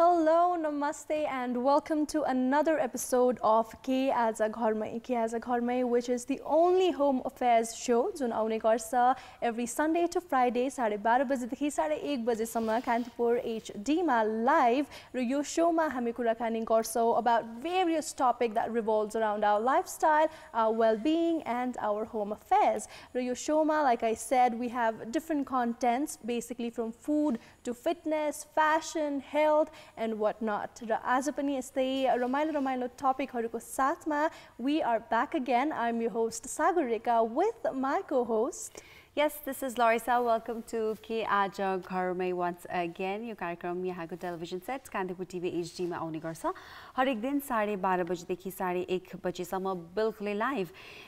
Hello, namaste, and welcome to another episode of Aaja Ghar Mai. Aaja Ghar Mai, which is the only home affairs show जुन आउने गर्छ every Sunday to Friday 12:30 बजेदेखि 1:30 बजेसम्म Kantipur HD मा live र यो show मा हामी कुराकानी गर्छौं about various topics that revolves around our lifestyle, our well-being and our home affairs. र यो show मा, like I said, we have different contents basically from food to fitness, fashion, health and whatnot. र आज पनि यस्तै रमाइलो टपिकहरुको साथमा we are back again. I'm your host Sagarika with my co-host. Yes, this is Laurisa. Welcome to Aaja Ghar Mai once again. यो कार्यक्रम यहाँको television set Kantipur TV HD मा आउने गर्छ हरेक दिन 12:30 बजेदेखि 1:30 बजेसम्म बिल्कुलै लाइभ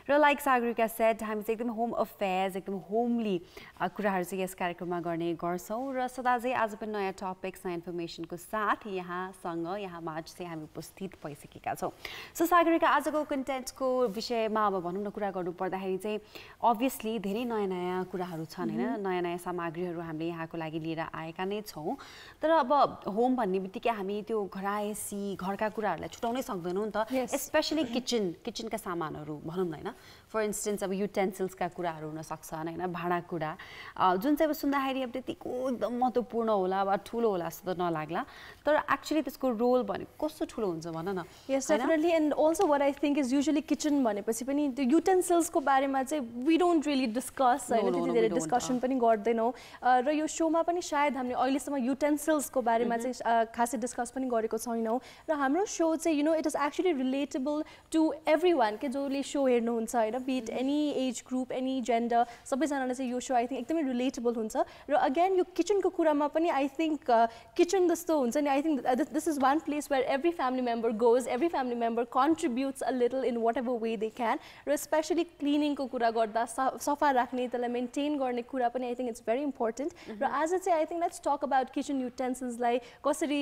र लाइक सागरिका सेट हामी चाहिँ एकदम होम अफेयर्स एकदम होमली कुराहरु चाहिँ यस कार्यक्रममा गर्ने गर्छौं र सदा चाहिँ आज पनि नयाँ टपिक्स नयाँ इन्फर्मेसनको साथ यहाँ माझ चाहिँ हामी उपस्थित भइसकेका छौं. सो सागरिका आजको कन्टेन्टको विषयमा अब भनौं न कुरा गर्नु पर्दाखेरि चाहिँ obviously धेरै नयाँ कुराहरु छन् हैन नयाँ सामग्रीहरु हामीले यहाँको लागि लिएर आएका नै छौं तर अब होम भन्ने बित्तिकै हामी त्यो घरायसी घरका कुराहरुलाई छुटाउनै सक्दैनौं नि त स्पेशली किचनका सामानहरु भनौं न हैन फर इन्स्टेन्स अब युटेन्सिल्स का कुराहरु हुन सक्छन् हैन भाँडा कुडा जुन चाहिँ अब सुन्दाखेरि अब त्यतिको एकदम महत्त्वपूर्ण होला वा ठूलो होला जस्तो नलाग्ला तर एक्चुअली त्यसको रोल भने कस्तो ठूलो हुन्छ भन न. Yes, definitely. And also what I think is usually kitchen भनेपछि पनि त्यो युटेन्सिल्स को बारेमा चाहिँ we don't really discuss त्यति धेरै डिस्कसन पनि गर्दैनौ र यो शोमा पनि सायद हामीले अहिलेसम्म युटेन्सिल्स को बारेमा चाहिँ खासै डिस्कस पनि गरेको छैनौ र हाम्रो शो चाहिँ you know it is actually relatable to everyone के जोले शो हेर्नुहुन्छ हैन be it any age group any gender सबैजनाले चाहिँ यो शो I think एकदमै relatable हुन्छ र अगेन यो किचनको कुरामा पनि I think किचन जस्तो हुन्छ नि I think this is one place where every family member goes, every family member contributes a little in whatever way they can र especially cleaning को कुरा गर्दा सफा राख्ने त्यसलाई मेन्टेन गर्ने कुरा पनि I think it's very important र आज चाहिँ I think let's talk about kitchen utensils लाई कसरी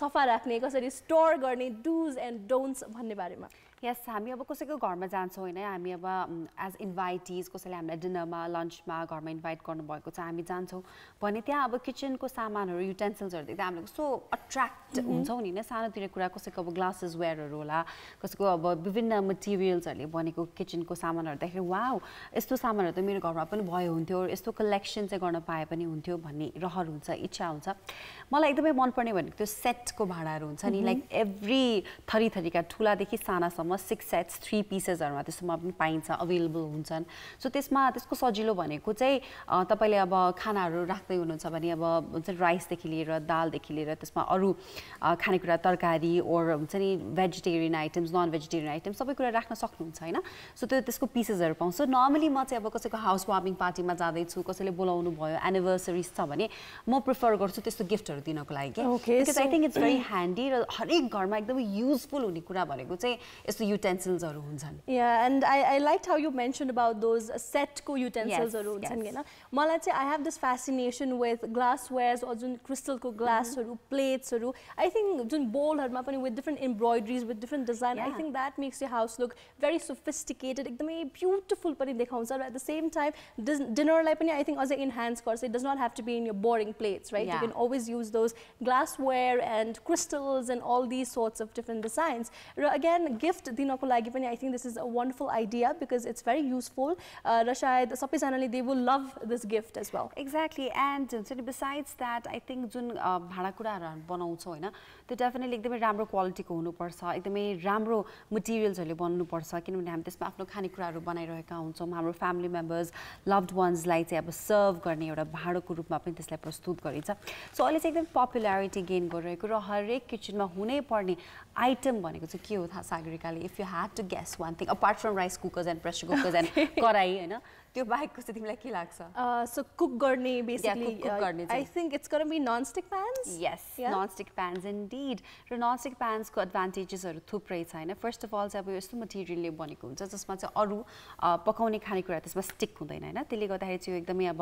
सफा राख्ने कसरी स्टोर गर्ने do's and don'ts भन्ने बारेमा. यस हामी अब कसैको घरमा जान्छौं हैन हामी अब एज इन्भाइटीज कसैले हामीलाई डिनरमा लन्चमा घरमा इन्भाइट गर्नु भएको छ हामी जान्छौं भने त्यहाँ अब किचनको सामानहरु युटेन्सिल्सहरु देख्दा हामीले कस्तो अट्र्याक्ट हुन्छौं नि हैन सानोतिर कुरा कसैको अब ग्लासेस वेयरहरु होला कसैको अब विभिन्न मटेरियल्सहरुले बनेको किचनको सामानहरु देखेर वाउ यस्तो सामानहरु त मेरो घरमा पनि भयो हुन्थ्यो यस्तो कलेक्सन चाहिँ गर्न पाए पनि हुन्थ्यो भन्ने रहर हुन्छ इच्छा हुन्छ. मलाई एकदमै मन पर्ने भनेको त्यो सेटको भाँडाहरु हुन्छ नि लाइक एभ्री थरीका ठूलादेखि सानासम्म 6 सेट्स 3 पीसेसहरुमा त्यसमा पनि पाइन्छ अवेलेबल हुन्छन्. सो त्यसमा त्यसको सजिलो भनेको चाहिँ तपाईले अब खानाहरु राख्दै हुनुहुन्छ भने अब हुन्छ राइस देखि लिएर दाल देखि लिएर त्यसमा अरु खानेकुरा तरकारी ओर हुन्छ नि vegetarian items non vegetarian items सबै कुरा राख्न सक्नुहुन्छ हैन. सो त्यसको पीसेसहरु पाउँछ. नर्मली म चाहिँ अब कसैको हाउस वार्मिङ पार्टीमा जाँदै छु कसैले बोलाउनु भयो एनिभर्सरीज छ भने म प्रिफर गर्छु त्यस्तो गिफ्टहरु दिनको लागि because I think it's very handy र हरेक घरमा एकदमै युजफुल हुने कुरा भनेको चाहिँ utensils हरु हुन्छन्. Yeah, and I liked how you mentioned about those set को utensils हरु हुन्छन् हैन. मलाई चाहिँ I have this fascination with glasswares or जुन crystal को glass हरु plates हरु I think जुन bowl हरुमा पनि with different embroideries with different design I think that makes your house look very sophisticated एकदमै beautiful पनि देखाउँछ र at the same time dinner लाई पनि I think अझै enhance गर्छ. It does not have to be in your boring plates, right? You can always use those glassware and crystals and all these sorts of different designs. र again gift दिनको लागि पनि I think this is a wonderful idea because it's very useful र सायद सबैजनाले they will love this gift as well. Exactly. And besides that I think जुन भाँडा कुडाहरु बनाउँछौ हैन त्यो डेफिनेटली एकदमै राम्रो क्वालिटीको हुनुपर्छ एकदमै राम्रो मटेरियल्सहरुले बन्नु पर्छ किनभने हामी त्यसमा आफ्नो खानेकुराहरु बनाइरहेका हुन्छौं हाम्रो फ्यामिली मेम्बर्स लभड वन्सलाई चाहिँ अब सर्भ गर्ने एउटा भाँडोको रूपमा पनि त्यसलाई प्रस्तुत गरिन्छ. सो अहिले चाहिँ एकदम पपुलारिटी गेन गरिरहेको र हरेक किचनमा हुनै पर्ने आइटम भनेको चाहिँ के हो थाहा सागरिकाले if you had to guess one thing apart from rice cookers and pressure cookers and कराई हैन त्यो बाहेकको चाहिँ तिमीलाई के लाग्छ? So cook गर्ने basically I think it's going to be non-stick pans. Yes, non-stick pans indeed. र non-stick pans को advantagesहरु थुप्रै छ हैन. First of all चाहिँ अब यस्तो मटेरियलले बनेको हुन्छ जसमा चाहिँ अरु पकाउने खानेकुरा त्यसमा स्टिक हुँदैन हैन. त्यसले गर्दाखेरि चाहिँ एकदमै अब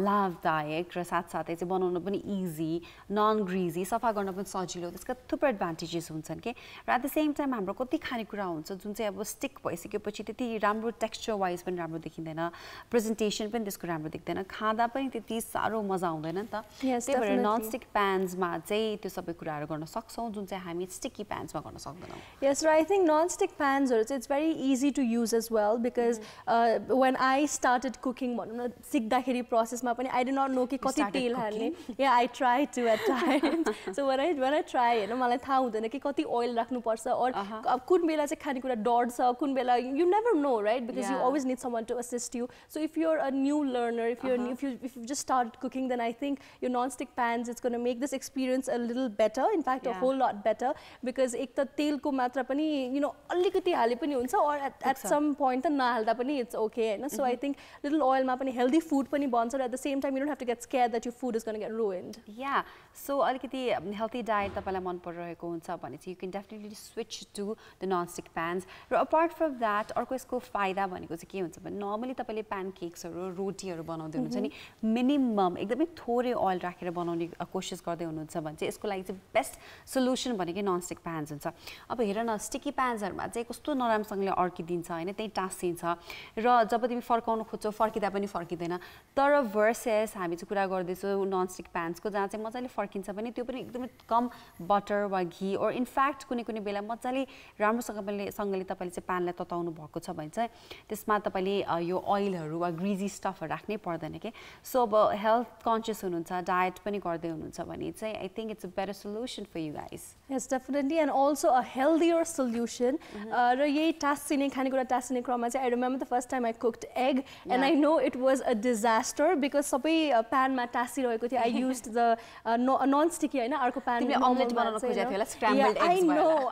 लाभदायक र साथसाथै चाहिँ बनाउन पनि इजी नन ग्रीजी सफा गर्न पनि सजिलो त्यसका थुप्रै एडभान्टेजेस हुन्छन् के र एट द सेम टाइम हाम्रो कति खानेकुरा हुन्छ जुन चाहिँ अब स्टिक भइसकेपछि त्यति राम्रो टेक्सचर वाइज पनि राम्रो देखिँदैन प्रेजेन्टेसन पनि त्यसको राम्रो देख्दैन खाँदा पनि त्यति साह्रो मजा आउँदैन नि त त्यही भएर ननस्टिक प्यान्समा चाहिँ त्यो सबै कुराहरू गर्न सक्छौँ जुन चाहिँ हामी स्टिकी प्यान्समा गर्न सक्दैनौँ Yes, right. I think non-stick pans also, it's very easy to use as well because when I started cooking, sikdakheri process ma pani I did not know ki kati tel halne. Yeah, I tried to at times. So when I try, मलाई थाहा हुँदैन कि कति oil राख्नु पर्छ or कुन बेला चाहिँ खानेकुरा डढ्छ कुन बेला you never know, right? Because you always need someone to assist you. So if you're a new learner, if you just started cooking, then I think your non-stick pans, it's going to make this experience a little better. In fact, a whole lot better because एक त तेलको मात्रा पनि अलिकति हाले पनि हुन्छ or at some point त नहाल्दा पनि it's okay हैन. So I think little oil मा पनि healthy food पनि बन्छ र at the same time you don't have to get scared that your food is going to get ruined. Yeah. So अलिकति healthy diet तपाईलाई मन परिरहेको हुन्छ भने चाहिँ you can definitely switch to the non-stick pans. र apart from that अर्को यसको फाइदा भनेको चाहिँ के हुन्छ भने normally तपाईले pancakesहरु रोटीहरु बनाउँदै हुनुहुन्छ नि minimum एकदमै थोरै oil राखेर बनाउने कोशिश गर्दै हुनुहुन्छ भने चाहिँ यसको लागि चाहिँ बेस्ट सोलुसन भनेकै non-stick pans हुन्छ. अब हेर न स्टिकी प्यान्सहरुमा चाहिँ कस्तो नराम्रोसँगले अड्किदिन्छ हैन त्यही टाँसिन्छ र जब तिमी फर्काउन खोज्छौ फर्किदा पनि फर्किदैन तर versus हामी चाहिँ कुरा गर्दैछौ non-stick pans को जहाँ चाहिँ मजाले फर्किन्छ पनि त्यो पनि एकदमै कम बटर वा घी or in fact कुनै बेला मजाले राम्रोसँगले तपाईले चाहिँ प्यानलाई तताउनु भएको छ भने चाहिँ त्यसमा तपाईले यो ओइलहरु वा ग्रीजी स्टफहरु राख्नै पर्दैन के सो अब हेल्थ कन्शियस हुनुहुन्छ डायट पनि गर्दै हुनुहुन्छ भने चाहिँ I think it's a better solution for you guys. Yes, definitely, and also a healthier solution. र यही टाँसिने खानेकुरा टाँसिने क्रममा चाहिँ I remember the first time I cooked egg and I know it was a disaster because सबै प्यानमा टाँसिरहेको थियो. I used the non-sticky हैन अर्को PAN तिमीले omelet बनाउन खोजेको थियो होला scrambled eggs.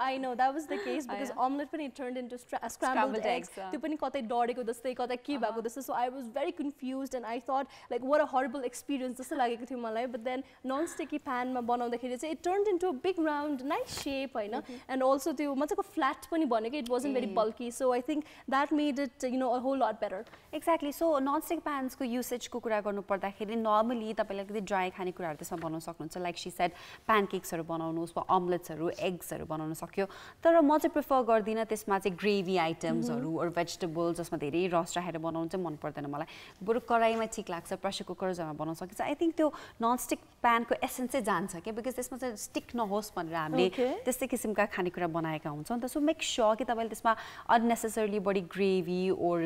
I know that was the case because omelet पनि turned into scrambled eggs. त्यो पनि कतै डढेको जस्तै कतै के भएको जस्तो. So I was very confused and I thought like what a horrible experience जस्तो लागेको थियो मलाई. But then non-sticky pan मा बनाउँदाखेरि चाहिँ it turned into a big round nice shape हैन and also त्यो मजाको flat पनि बन्यो के it wasn't very bulky. So I think that made it a whole lot better. Exactly. So non-stick pans को usage को कुरा गर्नु पर्दाखेरि normally तपाईले कति ड्राई खानेकुराहरु त्यसमा बनाउन सक्नुहुन्छ like she said pancakesहरु बनाउनुस् वा omeletsहरु eggsहरु बनाउन सक्यो तर म चाहिँ प्रेफर गर्दिन त्यसमा चाहिँ ग्रेभी आइटम्सहरु or vegetables जसमा धेरै रस राखेर बनाउनु चाहिँ मन पर्दैन मलाई बरु कराईमा ठीक लाग्छ प्रेसर कुकरमा बनाउन सकिन्छ I think त्यो non-stick pan को एसेन्स चाहिँ जान्छ के because त्यसमा चाहिँ स्टिक नहोस् भनेर हामीले त्यस्तै किसिमका खानेकुरा बनाएका हुन्छौं त सो मेक श्योर कि तपाईले त्यसमा unnecessarily बडी ग्रेभी or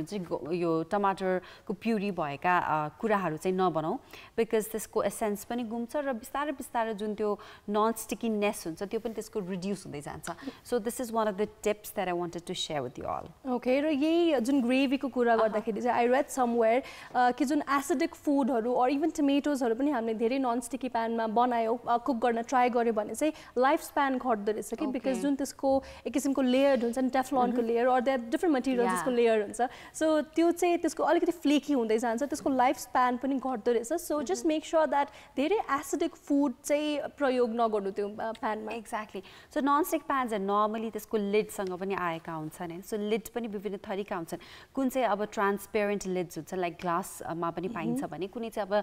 यो टमाटरको प्युरी भएका कुराहरु चाहिँ नबनाऊ because त्यसको एसेन्स पनि गुम्छ र बिस्तारै बिस्तारै जुन त्यो नन स्टिकीनेस हुन्छ त्यो पनि त्यसको रिड्युस हुँदै जान्छ so this is one of the tips that I wanted to share with you all. Okay, र यही जुन ग्रेभीको कुरा गर्दाखेरि चाहिँ I read somewhere कि जुन एसिडिक फूडहरु or even tomatoesहरु पनि हामीले धेरै नन स्टिकी प्यानमा बनायो कुक गर्न ट्राई गर्यो भने चाहिँ लाइफ स्प्यान घट्दो रहेछ कि बिकज जुन त्यसको एक किसिमको लेयर हुन्छ नि टेफ्लॉनको layer or there are different materials त्यसको लेयर हुन्छ सो त्यो चाहिँ त्यसको अलिकति फ्लेकी हुँदै जान्छ त्यसको लाइफ स्प्यान पनि घट्दो रहेछ so just make sure that धेरै एसिडिक फूड चाहिँ प्रयोग नगर्नु त्यो प्यानमा. Exactly so non stick pans normally त्यसको लिडसँग पनि आएका हुन्छन् हैन सो लिड पनि विभिन्न थरीका हुन्छन् कुन चाहिँ अब ट्रान्सपेरेन्ट लिड्स हुन्छ लाइक ग्लासमा पनि पाइन्छ भने कुनै चाहिँ अब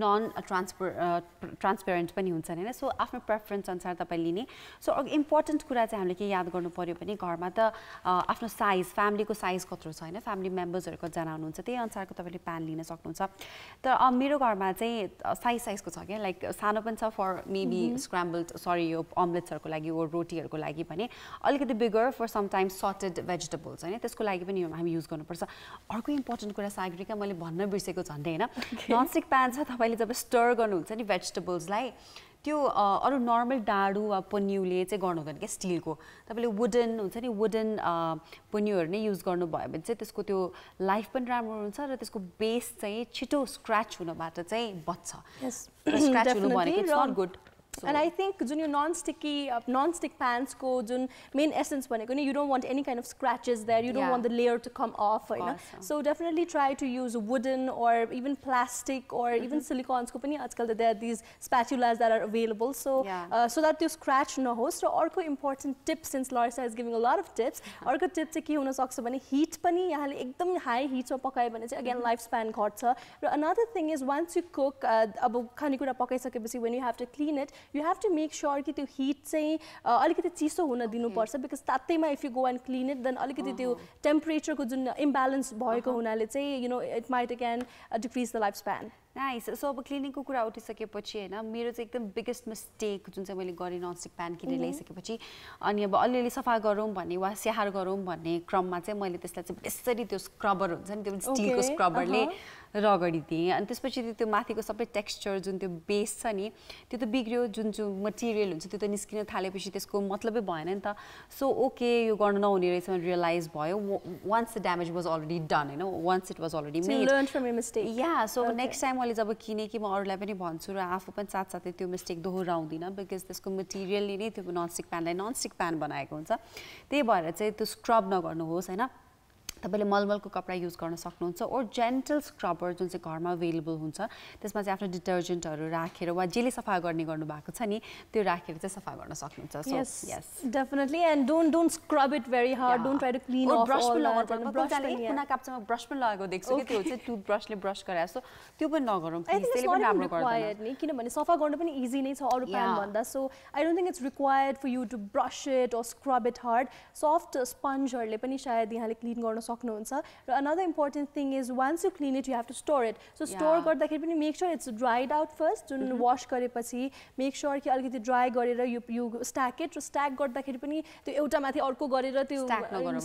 नन ट्रान्सपेरेन्ट पनि हुन्छन् हैन सो आफ्नो प्रेफरेन्स अनुसार तपाईले लिने सो इम्पोर्टेन्ट कुरा चाहिँ हामीले के याद गर्नु पर्यो भने घरमा त आफ्नो साइज फ्यामिलीको साइज कत्रो छ हैन फ्यामिली मेम्बर्सहरु कतिजना हुनुहुन्छ त्यही अनुसारको तपाईले प्यान लिन सक्नुहुन्छ तर मेरो घरमा चाहिँ साइजको छ के लाइक सानो पनि छ फर मेबी स्क्रैम्बल्ड सरी यो अमलेट्सहरुको लागि ओ रोटीहरुको लागि भने अलिकति बिगर for some times sauteed vegetables हैन त्यसको लागि पनि हामी युज गर्नुपर्छ. अर्को इम्पोर्टेन्ट कुरा सागरिका मैले भन्न बिर्सेको झन्डै हैन ननस्टिक प्यान छ तपाईले जब स्टर गर्नुहुन्छ नि भेजिटेबल्सलाई त्यो अरु नर्मल डाडु वा पन्युले चाहिँ गर्नु हुँदैन के स्टिलको तपाईले वुडन हुन्छ नि वुडन पन्युहरु नै युज गर्नु भयो भने चाहिँ त्यसको त्यो लाइफ पनि राम्रो हुन्छ र त्यसको बेस चाहिँ छिटो स्क्रैच हुनबाट चाहिँ बच्छ. स्क्रैच हुनु भनेको it's not good. And I think jun non-stick pans ko jun main essence bhaneko ni you don't want any kind of scratches there you don't want the layer to come off so definitely try to use wooden or even plastic or even silicones ko pani ajkal there are these spatulas that are available so so that you scratch no host or arko important tip since Laurisa is giving a lot of tips arko tip चाहिँ के हुन सक्छ भने heat पनि यहाँले एकदम high heat मा पकायो भने चाहिँ again lifespan घट्छ र another thing is once you cook अब खानेकुरा पकाइसकेपछि when you have to clean it you have to make sure कि त्यो heat चाहिँ अलिकति चिसो हुन दिनुपर्छ because तातैमा if you go and clean it then अलिकति त्यो temperature को जुन imbalance भएको हुनाले चाहिँ it might again decrease the lifespan. Nice. So अब क्लिनिङ को कुरा उठिसकेपछि हैन मेरो चाहिँ एकदम बिगेस्ट मिस्टेक जुन चाहिँ मैले गरे ननस्टिक प्यान किनेर ल्याइसकेपछि अनि अब अलिअलि सफा गरौँ भन्ने वा स्याहार गरौँ भन्ने क्रममा चाहिँ मैले त्यसलाई चाहिँ यसरी त्यो स्क्रबर हुन्छ नि त्यो स्टिलको स्क्रबरले रगडिदिएँ अनि त्यसपछि त्यो माथिको सबै टेक्स्चर जुन त्यो बेस छ नि त्यो त बिग्रियो जुन जुन मटेरियल हुन्छ त्यो त निस्किन थालेपछि त्यसको मतलबै भएन नि त सो ओके यो गर्न नहुने रहेछ भने रियलाइज भयो once the damage was already done once it was already made. So you learned from your mistake. Yeah, so next time मैले जब किने कि म अरूलाई पनि भन्छु र आफू पनि साथसाथै त्यो मिस्टेक दोहोऱ्याउँदिन बिकज त्यसको मटेरियलले नै त्यो ननस्टिक प्यानलाई ननस्टिक प्यान बनाएको हुन्छ त्यही भएर चाहिँ त्यो स्क्रब नगर्नुहोस् हैन तपाईले मलमलको कपडा युज गर्न सक्नुहुन्छ or gentle scrubber जुन चाहिँ घरमा अवेलेबल हुन्छ त्यसमा चाहिँ आफ्नो डिटर्जेन्टहरु राखेर वा जेले सफा गर्ने गर्नु भएको छ नि त्यो राखेर चाहिँ सफा गर्न सक्नुहुन्छ so yes definitely and don't scrub it very hard don't try to clean off brush all that brush पनि कुना काप्चामा ब्रश पनि लगाएको देख्छु कि त्यो चाहिँ टुथब्रशले ब्रश गरे जस्तो त्यो पनि नगरौँ प्लिज त्यसले पनि राम्रो गर्दैन नि किनभने सफा गर्न पनि इजी नै छ अरु प्यान भन्दा so I don't think it's required for you to brush it or scrub it hard soft sponge हरुले पनि सायद यहाँले क्लीन गर्न सक्नुहुन्छ र another important thing is once you clean it you have to store it so store गर्दाखेरि पनि make sure it's dried out first जुन wash गरेपछि make sure कि अलिकति dry गरेर you stack it र stack गर्दाखेरि पनि त्यो एउटा माथि अर्को गरेर त्यो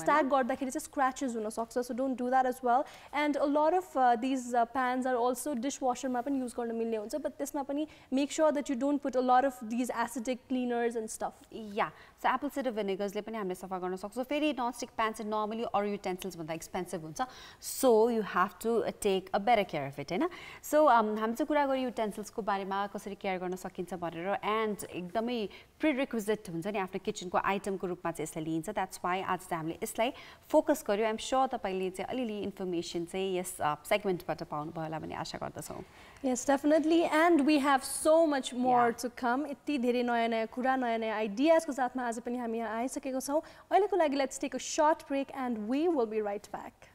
stack गर्दाखेरि चाहिँ scratches हुन सक्छ so don't do that as well and a lot of these pans are also dishwasher मा पनि use गर्न मिल्ने हुन्छ but त्यसमा पनि make sure that you don't put a lot of these acidic cleaners and stuff yeah so apple cider vinegars ले पनि हामीले सफा गर्न सक्छौं फेरि non-stick pans चाहिँ normally or utensils भन्दा expensive हुन्छ so you have to take a better care of it हैन so हामी चाहिँ कुरा गरे utensils को बारेमा कसरी केयर गर्न सकिन्छ भनेर and एकदमै prerequisite हुन्छ नि आफ्नो किचन को आइटम को रूपमा चाहिँ यसलाई लिइन्छ that's why आज चाहिँ हामीले यसलाई फोकस गर्यो I'm sure तपाईले चाहिँ अलिअलि इन्फर्मेसन चाहिँ यस सेगमेन्टबाट पाउनु भयो होला भन्ने आशा गर्दछौं Yes, definitely, and we have so much more to come. इत्ति धेरै नयाँ कुरा नयाँ आइडियाज को साथमा आज पनि हामी यहाँ आइसकेको छौं अहिलेको लागि let's take a short break and we will be right back.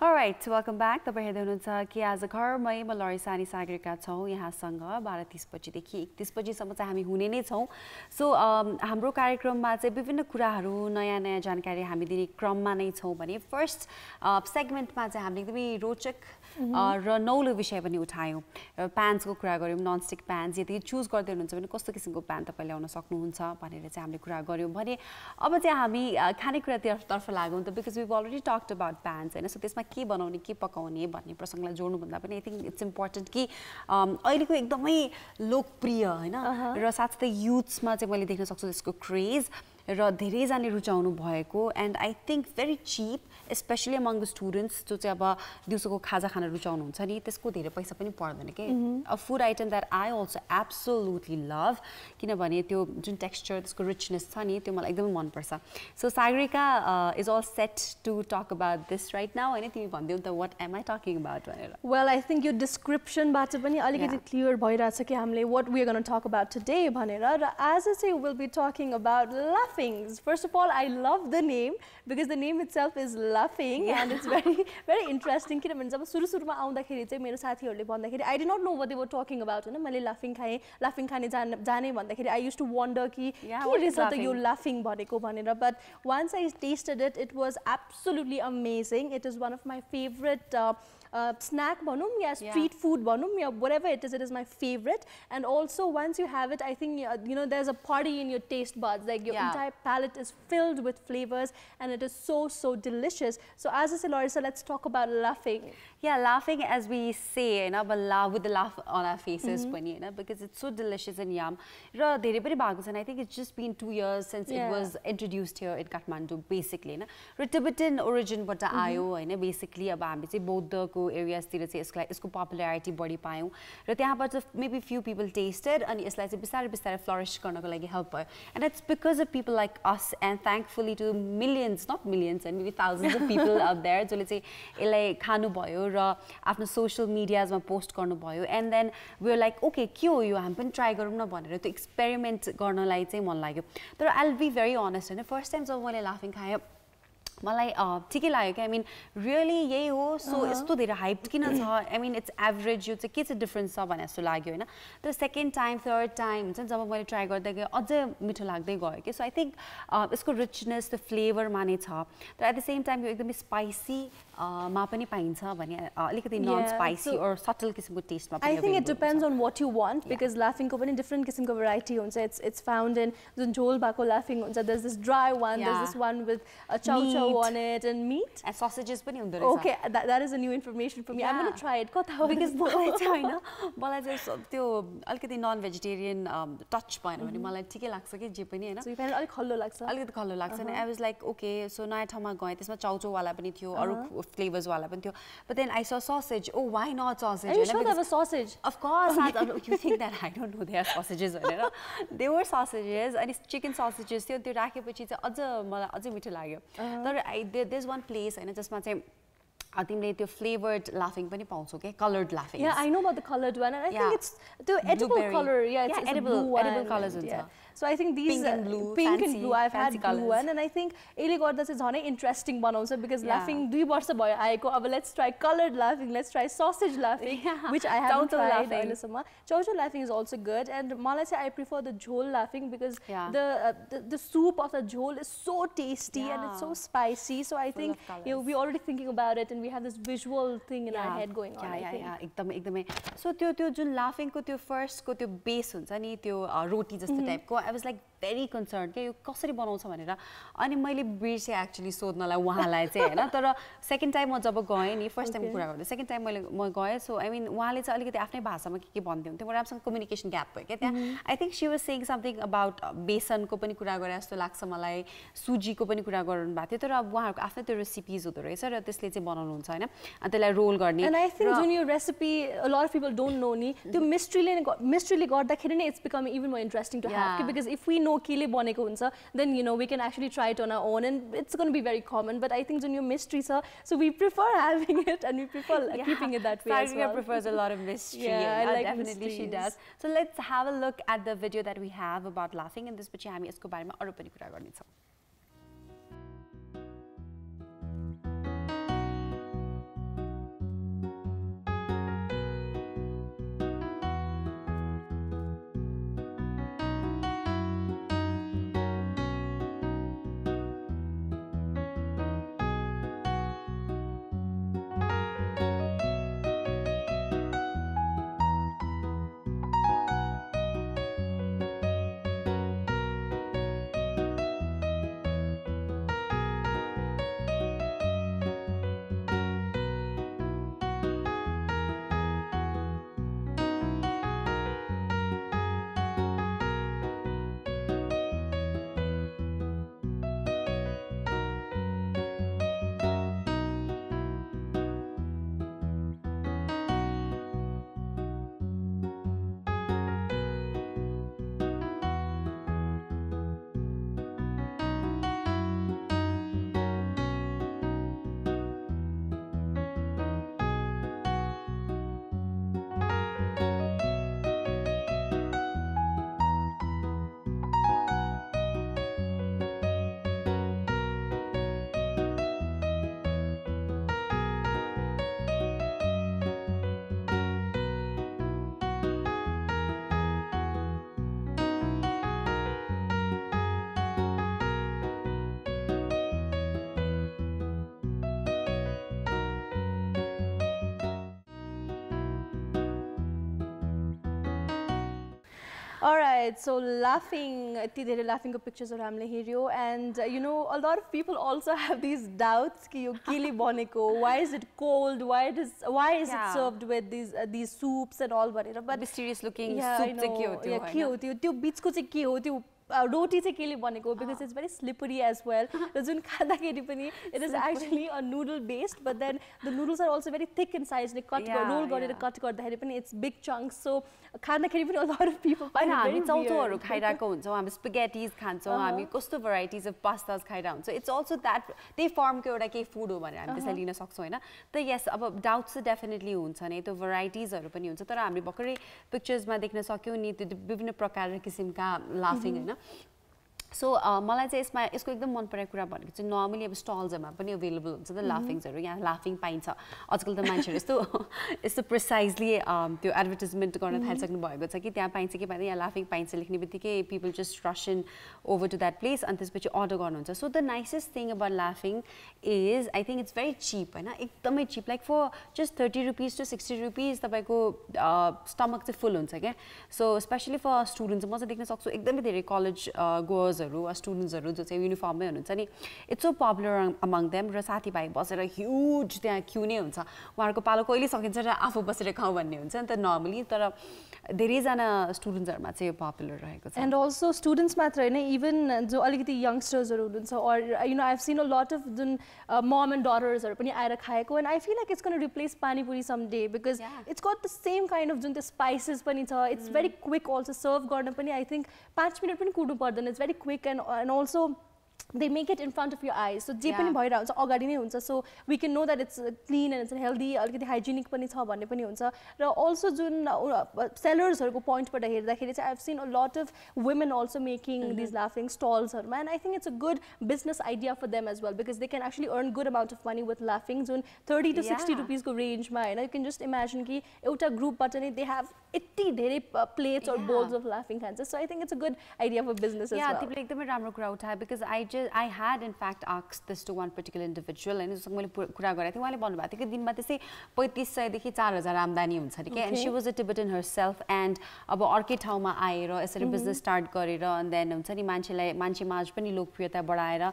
Alright, welcome back. तपाईं हेर्दै हुनुहुन्छ कि आज घरमै म लरिसा अनि सागरिका छौं यहाँसँग 12:30 बजेदेखि 31 बजेसम्म चाहिँ हामी हुने नै छौं सो हाम्रो कार्यक्रममा चाहिँ विभिन्न कुराहरू नयाँ जानकारी हामी दिने क्रममा नै छौं भने फर्स्ट सेगमेन्टमा चाहिँ हामीले एकदमै रोचक र नौलो विषय पनि उठायौं प्यान्सको कुरा गर्यौं ननस्टिक प्यान्स यदि चुज गर्दै हुनुहुन्छ भने कस्तो किसिमको प्यान तपाईले ल्याउन सक्नुहुन्छ भनेर चाहिँ हामीले कुरा गर्यौं भने अब चाहिँ हामी खानेकुरातर्फ लागौं त because we already talked about pans हैन सो त्यसमा के बनाउने के पकाउने भन्ने प्रसंगलाई जोड्नु भन्दा पनि आई थिंक इट्स इम्पोर्टेन्ट कि अहिलेको एकदमै लोकप्रिय हैन र साथसाथै युथ्समा चाहिँ मैले देख्न सक्छु त्यसको क्रेज र धेरैजनाले रुचाउनु भएको and I think very cheap specially among the students जो चाहिँ अब दिउँसोको खाजा खान रुचाउनुहुन्छ नि त्यसको धेरै पैसा पनि पर्दैन के a food item that I also absolutely love किनभने त्यो जुन टेक्स्चर त्यसको रिचनेस छ नि त्यो मलाई एकदमै मन पर्छ so Sagarika is all set to talk about this right now हैन तिमी भन्दियौ त what am I talking about भनेर वेल आई थिंक यो डिस्क्रिप्सनबाट पनि अलिकति क्लियर भइराछ कि हामीले what we are gonna talk about today भनेर र आज चाहिँ will be talking about Laphings. First of all, I love the name because the name itself is Laphing and it's very interesting. किनभने जब सुरुमा आउँदाखेरि चाहिँ मेरो साथीहरुले भन्दाखेरि I did not know what they were talking about हैन मैले Laphing खाने जाने भन्दाखेरि I used to wonder कि के रहेछ त यो Laphing भनेको भनेर but once I tasted it it was absolutely amazing. It is one of my favorite snack bhanum ya street food bhanum ya whatever it is my favorite and also once you have it I think you know there's a party in your taste buds like your entire palate is filled with flavors and it is so delicious. So as I said Laurisa, let's talk about Laphing. Yeah, Laphing as we say you know but laugh with the laugh on our faces pani you know because it's so delicious and yum ra धेरै पनि भएको छ and I think it's just been 2 years since it was introduced here in Kathmandu basically you know र Tibetan origin बाट आयो हैन basically अब हामी चाहिँ बौद्धको areas तिर चाहिँ यसको popularity बढी पायौं र त्यहाँबाट maybe few people tasted अनि यसलाई चाहिँ बिस्तारै flourish गर्नको लागि help भयो and it's because of people like us and thankfully to millions not millions and maybe thousands of people out there जसले चाहिँ यसलाई खानु भयो र आफ्नो social medias मा पोस्ट गर्नु भयो and then we were like okay के हो यो हामी पनि ट्राई गरौँ न भनेर त्यो एक्सपेरिमेन्ट गर्नलाई चाहिँ मन लाग्यो तर I'll be very honest and first time जब मैले Laphing खाएँ मलाई ठिकै लाग्यो कि आई मिन रियली यही हो सो यस्तो धेरै हाइप किन छ आई मिन इट्स एभरेज यो चाहिँ के चाहिँ डिफरेन्स छ भने जस्तो लाग्यो होइन तर सेकेन्ड टाइम थर्ड टाइम हुन्छ जब मैले ट्राई गर्दै गएँ अझै मिठो लाग्दै गयो कि सो आई थिङ्क यसको रिचनेस त्यो फ्लेभरमा नै छ तर एट द सेम टाइम यो एकदमै स्पाइसी मा पनि पाइन्छ भने अलिकति नन स्पाइसी और सटल किसिमको टेस्टमा पनि I think it depends on what you want because लाफिङको पनि डिफ्रेन्ट किसिमको भेराइटी हुन्छ इट्स फाउन्ड इन जुन झोल भएको लाफिङ हुन्छ there's this dry one there's this one with a chow chow on it and meat and sausages पनि हुँदो रहेछ okay that is a new information for me I'm going to try it कता हो because मलाई चाहिँ हैन मलाई चाहिँ त्यो अलिकति नन भेजिटेरियन टच भएन भने मलाई ठिकै लाग्छ कि जे पनि हैन so you find अलिक खल्लो लाग्छ अलिकति खल्लो लाग्छ and I was like okay so नयाँ ठाउँमा गएँ त्यसमा chow chow वाला पनि थियो अरु फ्लेभर्स वाला पनि थियो but then I saw sausage oh why not sausage are you sure there was sausage of course you think that I don't know there are sausages भनेर there were sausages and chicken sausages थियो त्यो राखेपछि चाहिँ अझ मलाई अझै मिठो लाग्यो तर there's one place हैन जसमा चाहिँ तिमीले त्यो फ्लेभर्ड लाफिङ पनि पाउँछौ के कलर्ड लाफिङ yeah I know about the colored one and I think it's the edible color yeah it's edible colors हुन्छ so I think these pink and blue I've had blue one and I think यसले गर्दा चाहिँ झनै interesting बनाउँछ because laughing 2 वर्ष भयो आएको अब let's try colored laughing let's try sausage laughing which I haven't tried अहिलेसम्म chow chow laughing is also good and मलाई चाहिँ I prefer the jhol laughing because the soup of the jhol is so tasty and it's so spicy so I think we already thinking about it and we have this visual thing in our head going on I think एकदमै so त्यो जुन लाफिङ को त्यो first को त्यो base हुन्छ नि त्यो रोटी जस्तो टाइपको I was like very concerned के यो कसरी बनाउँछ भनेर अनि मैले बिर्से एक्चुअली सोध्नलाई उहाँलाई चाहिँ हैन तर सेकेन्ड टाइम म जब गएँ नि फर्स्ट टाइम कुरा गर्दै सेकेन्ड टाइम म गएँ सो आई मिन उहाँले चाहिँ अलिकति आफ्नै भाषामा के भन्दै हुन्थ्यो म राम्रोसँग कम्युनिकेसन ग्याप भयो क्या त्यहाँ I think she was saying something about बेसनको पनि कुरा गरे जस्तो लाग्छ मलाई सुजीको पनि कुरा गर्नु भएको थियो तर अब उहाँहरूको आफ्नै त्यो रेसिपिज हुँदो रहेछ र त्यसले चाहिँ बनाउनुहुन्छ हैन अनि त्यसलाई रोल गर्ने and I think जुन यो recipe a lot of people don't know नि त्यो मिस्ट्रीले गर्दाखेरि नै it's becoming even more interesting to have because if we know केले बनेको हुन्छ then you know we can actually try it on our own and it's going to be very common but I think जुन यो mystery छ so we prefer having it and we prefer keeping it that way as well. Sagarika prefers a lot of mystery I like definitely she does so let's have a look at the video that we have about laughing and त्यसपछि हामी यसको बारेमा अरु पनि कुरा गर्ने छौं Alright, so laughing, laughing pictures of हामीले हेर्यो and you know a lot of people also have these doubts कि यो केले बनेको why is it cold why is it served with these soups and all भनेर but mysterious looking soup चाहिँ के हो त्यो के हो त्यो बीचको चाहिँ के हो त्यो roti चाहिँ केले बनेको because it's very slippery as well र जुन खाँदाखेरि पनि it is actually a noodle based but then the noodles are also very thick in size ने cut roll गरेर cut गर्दाखेरि पनि it's big chunks so खाँदाखेरि पनि a lot of people find it very weird चौचौहरु खाइराको हुन्छौं हामी spaghettis खान्छौं हामी कस्तो varieties of pastas खाइरा हुन्छ it's also that they form को एउटा के food हो भनेर हामी त्यसलाई लिन सक्छौं हैन त yes अब doubts चाहिँ definitely हुन्छ नि त्यो varieties-हरु पनि हुन्छ तर हामीले भर्खरै pictures मा देख्न सक्यौ नि त्यो विभिन्न प्रकार किसिमका laughing हैन सो मलाई चाहिँ यसमा यसको एकदम मन परेको कुरा भनेको चाहिँ नर्मली अब स्टल्सहरुमा पनि अवेलेबल हुन्छ त लाफिङ्सहरु यहाँ लाफिङ पाइन्छ आजकल त मान्छेहरु यस्तो प्रिसाइजली त्यो एडभर्टाइजमेन्ट गर्न थालिसक्नु भएको छ कि त्यहाँ पाइन्छ कि पाइन्छ यहाँ लाफिङ पाइन्छ लेख्नेबित्तिकै people just rush in over to that place अनि त्यसपछि अर्डर गर्नुहुन्छ so the nicest thing about laphing is I think it's very cheap हैन एकदमै cheap like for just 30 rupees to 60 rupees तपाईको स्टमक चाहिँ फुल हुन्छ के सो स्पेशली फर स्टुडेन्ट्स म चाहिँ देख्न सक्छु एकदमै धेरै कलेज गोअर्सहरु स्टुडेन्ट्सहरु जो चाहिँ युनिफर्ममै हुनुहुन्छ नि it's so popular among them र साथीभाइ बसेर ह्युज त्यहाँ क्यू नै हुन्छ उहाँहरुको पालो कहिले सकिन्छ र आफू बसेर खाऊ भन्ने हुन्छ नि त नर्मली तर धेरैजना स्टुडेन्ट्सहरुमा चाहिँ यो पपुलर रहेको छ एन्ड अल्सो स्टुडेन्ट्स मात्र हैन इभन जो अलिकति यंगस्टर्सहरु हुनुहुन्छ or you know I have seen a lot of जुन मम एन्ड डटर्सहरु पनि आएर खाएको and I feel like it's gonna replace panipuri some day because it's got the same kind of जुन त्यो स्पाइसेस पनि छ it's very quick also serve गर्न पनि आई थिंक 5 मिनट पनि कुर्नु पर्दैन it's very quick and also they make it in front of your eyes so je pani bhayira huncha agadi नै हुन्छ so we can know that it's clean and it's healthy alikati hygienic पनि छ भन्ने पनि हुन्छ र also जुन sellers हरुको point बाट हेर्दाखेरि चाहिँ I have seen a lot of women also making these laughing stalls हरुमा and I think it's a good business idea for them as well because they can actually earn good amount of money with laughing जुन 30 to 60 rupees को range मा हैन you can just imagine कि एउटा group बाट नै they have यति धेरै plates or bowls of laughing खान्छ so I think it's a good idea for business as well तिमीले एकदमै राम्रो कुरा उठाए because I had in fact asked this to one particular individual and जससँग मैले कुरा गरेको थिएँ उहाँले भन्नुभएको थियो कि दिनमा त्यसै 3500 देखि 4000 आम्दानी हुन्छ नि के and she was a Tibetan herself and अब अर्कै ठाउँमा आएर यसरी बिजनेस स्टार्ट गरेर and then हुन्छ नि मान्छेमा आज पनि लोकप्रियता बढाएर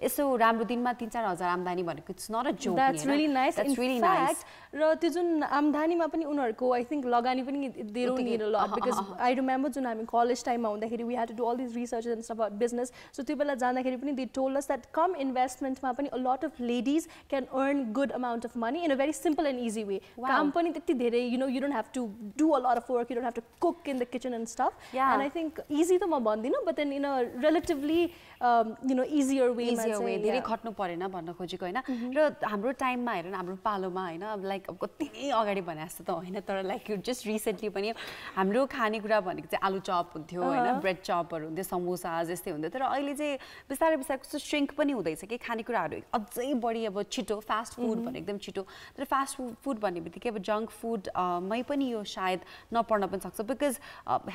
यसो राम्रो दिनमा 3-4000 आम्दानी भनेको it's not a joke that's really nice that's really nice र त्यो जुन आम्दानीमा पनि उनीहरुको I think लगानी पनि they don't need a lot because I remember जुन हामी कलेज टाइममा हुँदाखेरि we had to do all these researches and stuff about business so त्यो बेला जाँदाखेरि पनि they told us that come investment ma pani a lot of ladies can earn good amount of money in a very simple and easy way kaam pani त्यति धेरै you know you don't have to do a lot of work you don't have to cook in the kitchen and stuff and I think easy त म भन्दिन but then in a relatively you know easier way धेरै खट्नु परेन भन्न खोजेको हैन र हाम्रो टाइममा हेर्न हाम्रो पालोमा हैन अब लाइक अब कति नै अगाडि भने जस्तो त हैन तर लाइक यु जस्ट रिसेन्टली पनि हाम्रो खानेकुरा भनेको चाहिँ आलु चप हुन्थ्यो हैन ब्रेड चपहरु हुन्थ्यो समोसा जस्तै हुन्थ्यो तर अहिले चाहिँ बिस्तारै बिस्तारै श्रिङ्क पनि हुँदैछ कि खानेकुराहरु अझै बढी अब छिटो फास्ट फुड भने एकदम छिटो तर फास्ट फुड भन्ने बित्तिकै अब जंक फुड मै पनि यो सायद नपर्न पनि सक्छ बिकज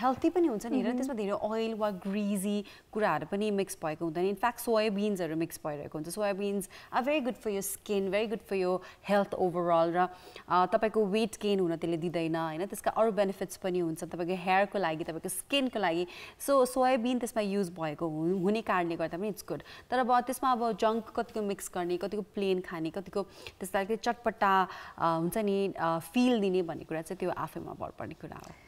हेल्थी पनि हुन्छ नि हैन त्यसमा धेरै ऑयल वा ग्रीजी कुराहरु पनि मिक्स भएको हुँदैन इनफ्याक्ट सोयाबिन्सहरु मिक्स भइरहेको हुन्छ soybeans are very good for your skin very good for your health overall र तपाईको वेट गेन हुन त्यसले दिदैन हैन त्यसका अरु बेनिफिट्स पनि हुन्छ तपाईको हेयरको लागि तपाईको स्किनको लागि सो सोयाबिन त्यसमा युज भएको हुने कारणले गर्दा पनि इट्स गुड तर अब त्यसमा अब जंक कतिको मिक्स गर्ने कतिको प्लेन खाने कतिको त्यसलाई चटपटा हुन्छ नि फिल दिने भन्ने कुरा चाहिँ त्यो आफैमा भर पर्ने कुरा हो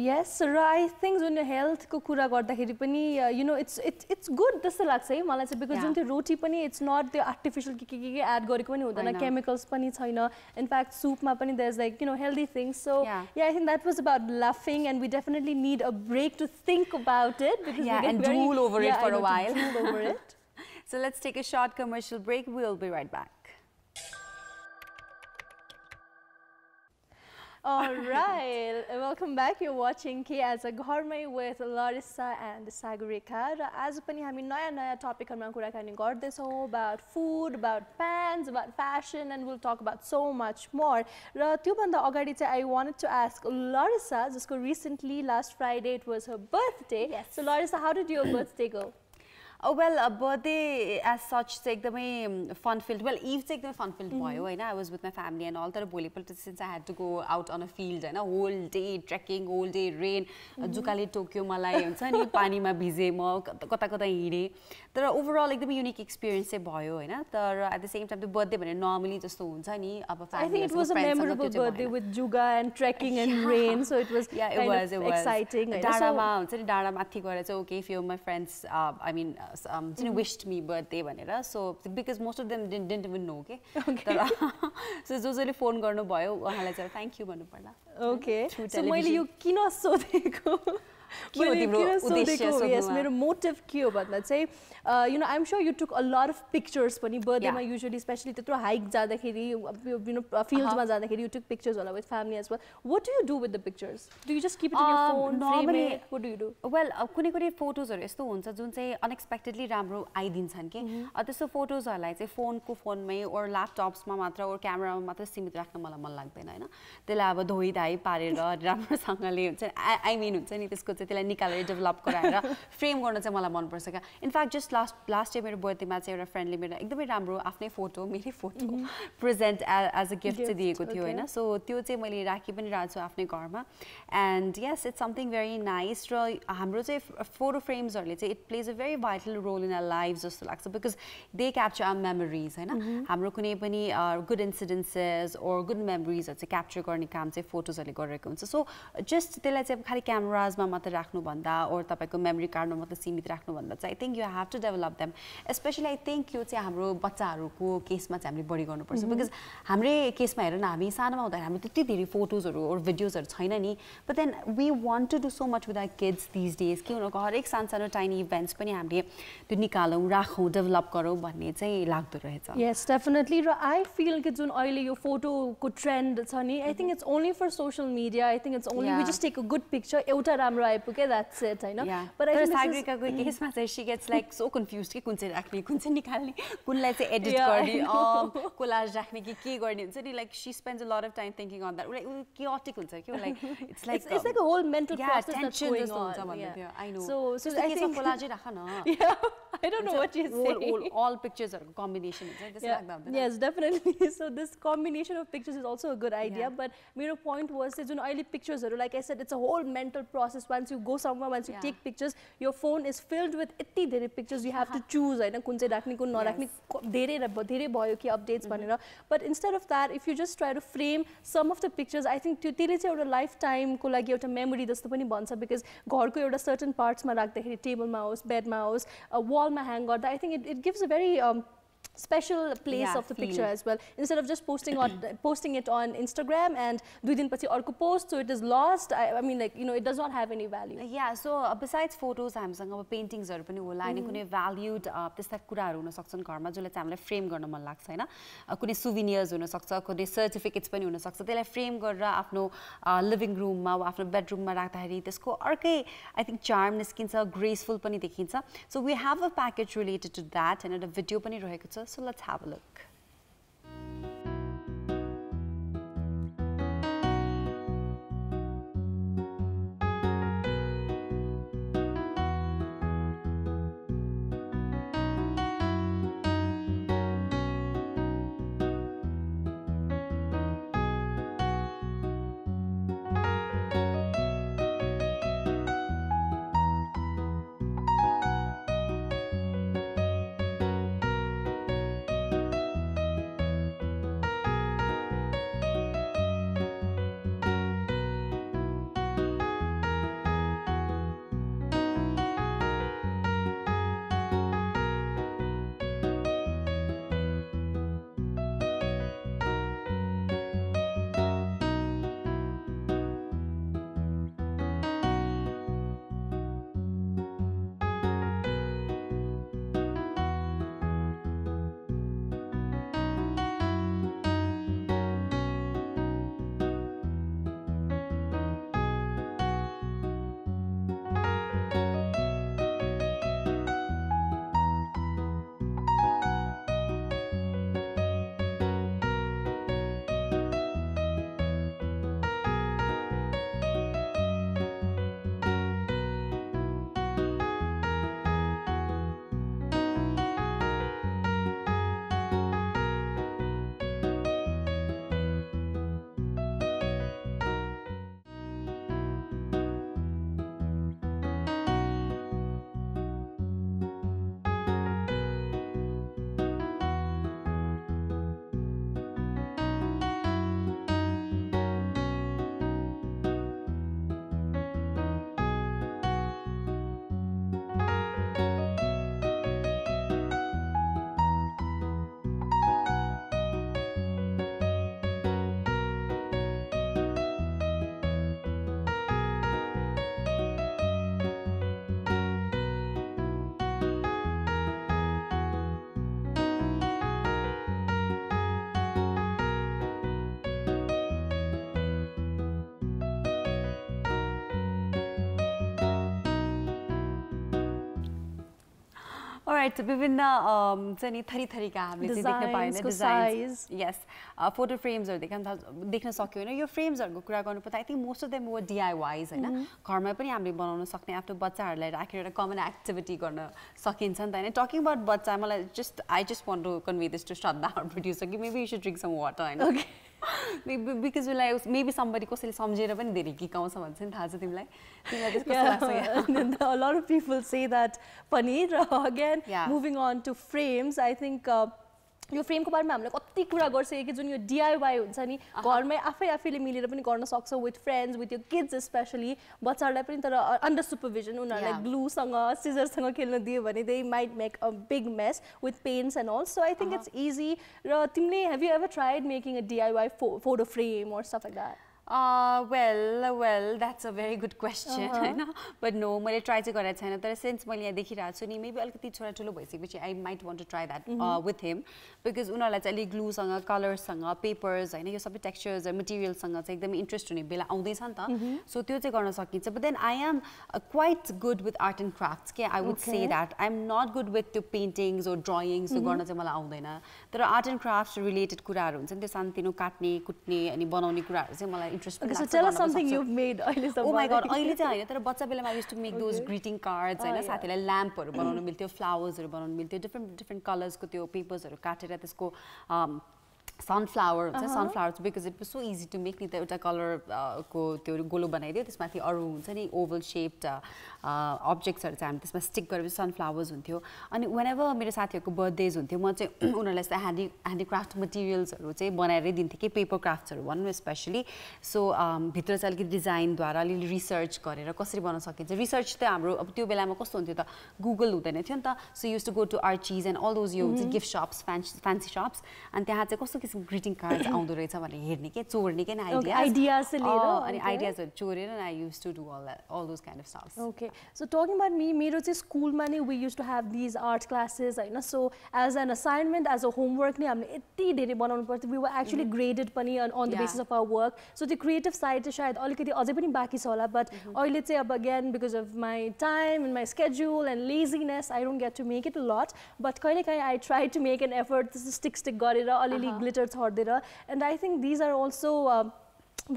Yes, र I think जुन health को कुरा गर्दाखेरि पनि you know it's good जस्तो लाग्छ है मलाई चाहिँ because जुन त्यो रोटी पनि it's not the artificial के add गरेको पनि हुँदैन chemicals पनि छैन in fact soup मा पनि there's like you know healthy things so yeah I think that was about laughing and we definitely need a break to think about it because we get and drool over it for a while drool over it so let's take a short commercial break we'll be right back All right, welcome back. You're watching Aaja Ghar Mai with Laurisa and Sagarika. र आज पनि हामी नयाँ टपिकहरुमा कुराकानी गर्दैछौं about food, about pans, about fashion and we'll talk about so much more. र त्यो भन्दा अगाडि चाहिँ I wanted to ask Laurisa जसको recently last Friday it was her birthday. Yes. So Laurisa, how did your birthday go? Oh well, a birthday as such चाहिँ एकदमै fun filled. Well, Eve चाहिँ एकदमै fun filled भयो हैन. I was with my family and all. तर भोलिपल्ट since I had to go out on a field हैन, whole day trekking, whole day rain, जुकाले टोक्यो मलाई हुन्छ नि पानीमा भिजे म कता हिँडे. तर overall एकदमै unique experience चाहिँ भयो हैन. तर at the same time the birthday भने normally जस्तो हुन्छ नि अब family. I think it was a memorable birthday with juga and trekking and rain, so it was kind of exciting. डाँडामा हुन्छ नि डाँडा माथि गएर चाहिँ okay if you my friends I mean wished me birthday भनेर so because most of them didn't even know okay so जसले phone गर्नु भयो उहाँलाई चाहिँ थ्यांक यू भन्नु पर्ला okay so मैले यो किन सोधेको के हो तिम्रो उद्देश्य सोध्नुमा? Yes, मेरो motive के हो भन्दा चाहिँ you know, I'm sure you took a lot of pictures पनि birthday मा usually especially त्यत्रो hike जाँदाखेरि you know fields मा जाँदाखेरि you took pictures होला with family as well. What do you do with the pictures? Do you just keep it in your phone, frame it? What do you do? Well, कुनै photos हरु यस्तो हुन्छ जुन चाहिँ unexpectedly राम्रो आइदिन्छन् के त्यस्तो photos हरुलाई चाहिँ फोनको फोनमै or laptops मा मात्र or camera मा मात्र सीमित राख्न मलाई मन लाग्दैन हैन त्यसलाई अब धोइ धाइ पारेर राम्रोसँगले हुन्छ I mean हुन्छ नि त्यसको चाहिँ त्यसलाई निकालेर डेभलप गराएर फ्रेम गर्न चाहिँ मलाई मन पर्छ के इनफ्याक्ट जस्ट लास्ट इयर मेरो बर्थडेमा चाहिँ एउटा फ्रेन्डले मेरो एकदमै राम्रो आफ्नै फोटो मेरै photo present as a gift चाहिँ दिएको थियो हैन सो त्यो चाहिँ मैले राखी पनि राख्छु छु आफ्नै घरमा and yes it's something very nice र हाम्रो चाहिँ फोटो फ्रेम्सहरुले चाहिँ it plays a very vital role in our life जस्तो लाग्छ because they capture our memories हैन हाम्रो कुनै पनि गुड इन्सिडेन्सेस ओर गुड मेमोरिजहरु चाहिँ क्याप्चर गर्ने काम चाहिँ फोटोजहरुले गरेको हुन्छ सो जस्ट त्यसलाई चाहिँ खाली क्यामेराजमा मात्र राख्नु भन्दा ओर तपाईको मेमोरी कार्डमा मात्र सीमित राख्नु भन्दा चाहिँ I think you have to develop them specially I think यो चाहिँ हाम्रो बच्चाहरुको केसमा चाहिँ हामीले बढी गर्नुपर्छ बिकज हाम्रै केसमा हेर न हामी सानोमा हुँदा हाम्रो त्यति धेरै फोटोजहरु ओर भिडियोजहरु छैन नि but then we want to do so much with our kids these days के उनीहरुको हरेक सानो टाइनी इभेन्ट्स पनि हामीले त्यो निकालौं राखौं डेभलप गरौं भन्ने चाहिँ लाग्दो रहेछ यस डेफिनेटली र आई फिल कि जुन अहिले यो फोटोको ट्रेन्ड छ नि I think it's only for social media I think it's only we just take a good picture एउटा राम्रो आइपुग्यो द्याट्स इट हैन बट आई थिंक सागरिकाको केसमा चाहिँ she gets like so confused कि कुन चाहिँ राख्ने कुन चाहिँ निकाल्ने कुनलाई चाहिँ एडिट गर्ने कोलाज राख्ने कि के गर्ने हुन्छ नि like she spends a lot of time thinking on that like chaotic हुन्छ के like it's like a whole mental process that's going on I know so I think collage राख न yeah I don't know what you're saying all pictures are combination हुन्छ त्यसै लाग्दा हुन्छ yes definitely so this combination of pictures is also a good idea but मेरो point was जुन अहिले pictures हरु like I said it's a whole mental process once you go somewhere once you take pictures your phone is filled with यति धेरै pictures you have to choose हैन कुन चाहिँ राख्ने कुन नराख्ने धेरै भयो कि updates भनेर but instead of that if you just try to frame some of the pictures I think त्यसले चाहिँ एउटा लाइफ टाइमको लागि एउटा मेमोरी जस्तो पनि बन्छ बिकज घरको एउटा सर्टेन पार्ट्समा राख्दाखेरि टेबलमा होस् बेडमा होस् वलमा ह्याङ गर्दा I think it gives a very special place of the picture as well instead of just posting it on Instagram and दुई दिनपछि अर्को post so it is lost I mean like you know it does not have any value yeah so besides photos हामीसँग अब पेन्टिङ्स हरु पनि होला अनि कुनै भ्याल्युड त्यस्ता कुराहरु हुन सक्छन् घरमा जसले चाहिँ हामीलाई फ्रेम गर्न मन लाग्छ हैन कुनै सुभिनियर्स हुन सक्छ कुनै सर्टिफिकेट्स पनि हुन सक्छ त्यसलाई फ्रेम गरेर आफ्नो लिभिङ रुममा वा आफ्नो बेडरुममा राख्दाखेरि त्यसको अर्कै आई थिंक चार्म निस्किन्छ ग्रेसफुल पनि देखिन्छ so we have a package related to that and a video पनि रहेको छ so let's have a look. Right विभिन्न चाहिँ थरी-थरीका हामीले चाहिँ देख्न पाएन डिजाइन्स यस फोटो फ्रेम्सहरु देख्न सक्यो हैन यो फ्रेम्सहरुको कुरा गर्नुपर्दा I think most of them were DIYs हैन घरमा पनि हामीले बनाउन सक्ने आफ्नो बच्चाहरुलाई राखेर एउटा कमन एक्टिभिटी गर्न सकिन्छ नि त हैन टकिङ अबाउट बच्चा मलाई I just want to convey this to Shraddha our producer कि maybe you should drink some water हैन okay because maybe somebody कसैले सम्झेर पनि धेरै गिकाउँछ भन्छ नि थाहा छ तिमीलाई त्यसको लाग्छ a lot of people say that Paneer again moving on to frames I think यो फ्रेमको बारेमा हामीले कति कुरा गर्छौं कि जुन यो DIY हुन्छ नि घरमै आफैले मिलेर पनि गर्न सक्छौ with friends with your kids specially बच्चाहरुलाई पनि तर अन्डर सुपरभिजन उनीहरुलाई ग्लू सँग सिजर सँग खेल्न दियो भने they might make a big mess with paints and all so I think it's easy र तिमीले have you ever tried making a DIY photo frame or stuff like that well that's a very good question हैन but no मैले try चाहिँ गरेको छैन तर since मैले यहाँ देखिरहेको छु नि मेबी अलिकति छोरा ठुलो भइसकेपछि I might want to try that with him because उनीहरुलाई चाहिँ अलि ग्लू सँग कलर्स सँग पेपर्स हैन यो सबै टेक्सचर्स र मटेरियल्स सँग चाहिँ एकदमै इन्ट्रेस्ट हुने बेला आउँदैछ नि त सो त्यो चाहिँ गर्न सकिन्छ but then I am quite good with art and crafts के I would say that I'm not good with the paintings or drawings so गर्न चाहिँ मलाई आउँदैन तर art and crafts related कुराहरु हुन्छ नि त्यो सानतिनो काट्ने कुट्ने अनि बनाउने कुराहरु चाहिँ मलाई Okay, so tell us something you've made. Oh my god, अहिले चाहिँ हैन तर बच्चा बेलामा I used to make those greeting cards हैन साथीलाई ल्याम्पहरु बनाउन मिल्थ्यो फ्लावर्सहरु बनाउन मिल्थ्यो different colors को त्यो पेपर्सहरु काटेर त्यसको sunflower sunflowers because it was so easy to make नि त एउटा कलर को त्यो गोलो बनाइदियो त्यसमाथि अरु हुन्छ नि ओभल शेप्ड अब्जेक्ट्सहरु चाहिँ हामी त्यसमा स्टिक गरेर सनफ्लावर्स हुन्थ्यो अनि whenever मेरो साथीहरुको बर्थडेज हुन्थ्यो म चाहिँ उनीहरुलाई चाहिँ ह्यान्डीक्राफ्ट मटेरियल्सहरु चाहिँ बनाएर दिन्थे के पेपर क्राफ्ट्सहरु भनौं स्पेशली सो भित्र चाहिँ अलिकति डिजाइन द्वारा अलि रिसर्च गरेर कसरी बनाउन सकिन्छ रिसर्च त हाम्रो अब त्यो बेलामा कस्तो हुन्थ्यो त गुगल हुँदैन थियो नि त so used to go to Archies and all those यो गिफ्ट शप्स फ्यान्सी शप्स अनि त्यहाँ चाहिँ कस्तो किसिमको ग्रीटिङ कार्ड्स आउँदो रहेछ भनेर हेर्ने के चोर्ने के आइडियाज लिएर अनि आइडियाजहरु चोरेर and I used to do all those kind of stuff. Okay, so talking about me, मेरो चाहिँ स्कुलमा नि we used to have these art classes हैन so as an assignment as a homework नि हामीले यति धेरै बनाउनु पर्थ्यो we were actually graded पनि on the basis of our work so the creative side चाहिँ सायद अलिकति अझै पनि बाँकी छ होला but अहिले चाहिँ अब again because of my time and my schedule and laziness I don't get to make it a lot but कहिलेकाहीँ I try to make an effort stick गरेर अलिअलि glitter छर्देर and I think these are also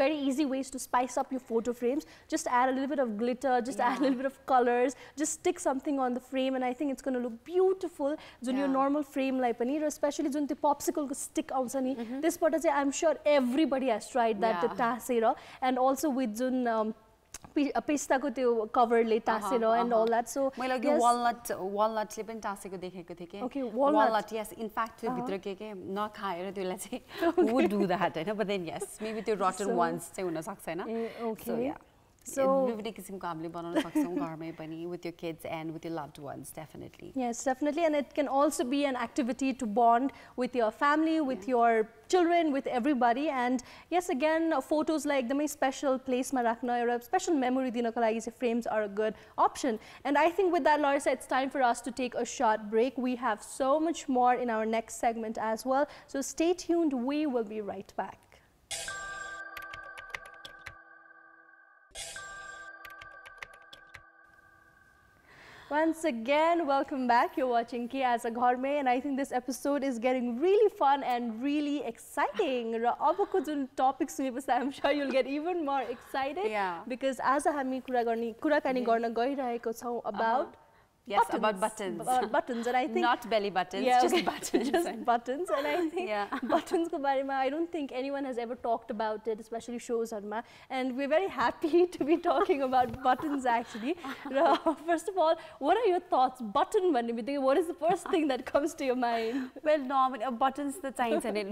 very easy ways to spice up your photo frames. Just add a little bit of glitter, just add a little bit of colors, just stick something on the frame and I think it's going to look beautiful. Jun your normal frame like pani, especially jun the popsicle stick outside ni. This part I'm sure everybody has tried that the tasera and also with jun pista ko त्यो कभरले टासेर and all that so मैले अघि walnutले पनि टासेको देखेको थिए के okay walnut yes in fact त्यो भित्र के नखाएर त्यसलाई चाहिँ would do that हैन but then yes maybe त्यो rotten ones चाहिँ हुन सक्छ हैन okay yeah so विभिन्न किसिमको हामीले बनाउन सक्छौं घरमै पनि with your kids and with your loved ones definitely yes definitely and it can also be an activity to bond with your family with your children with everybody and yes again photos like the special place ma rakhna or special memory dinako lagi चाहिँ frames are a good option and I think with that Laurisa it's time for us to take a short break we have so much more in our next segment as well so stay tuned we will be right back. Once again, welcome back. You're watching Aaja Ghar Mai and I think this episode is getting really fun and really exciting. र अबको जुन topic सुनेपछि I'm sure you'll get even more excited because आज हामी कुराकानी गर्न गइरहेको छौं about yes buttons. About buttons about buttons and I think not belly buttons just buttons just buttons and I think buttons ko bare ma I don't think anyone has ever talked about it especially shows harma and we're very happy to be talking about buttons actually first of all what are your thoughts button भन्ने बित्तिकै what is the first thing that comes to your mind well no I mean buttons त चाहिन्छ नि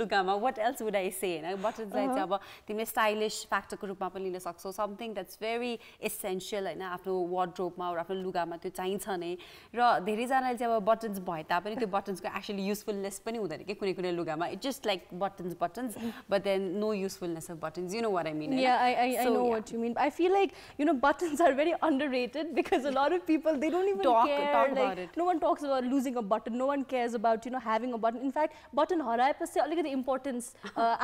लुगामा what else would I say हैन buttons चाहिँ अब तिमीले स्टाइलिश फ्याक्टरको रूपमा पनि लिन सक्छौ something that's very essential हैन आफ्नो वार्डरोबमा or आफ्नो लुगामा त्यो चाहिन्छ नै र धेरै जनाले चाहिँ अब बटन्स भए तापनि त्यो बटन्सको एक्चुअली युजफुलनेस पनि हुँदैन के कुनै लुगामा it just like buttons but then no usefulness of buttons you know what I mean yeah I know what you mean I feel like you know buttons are very underrated because a lot of people they don't even talk about it no one talks about losing a button no one cares about you know having a button in fact button हराएपछि अलिकति importance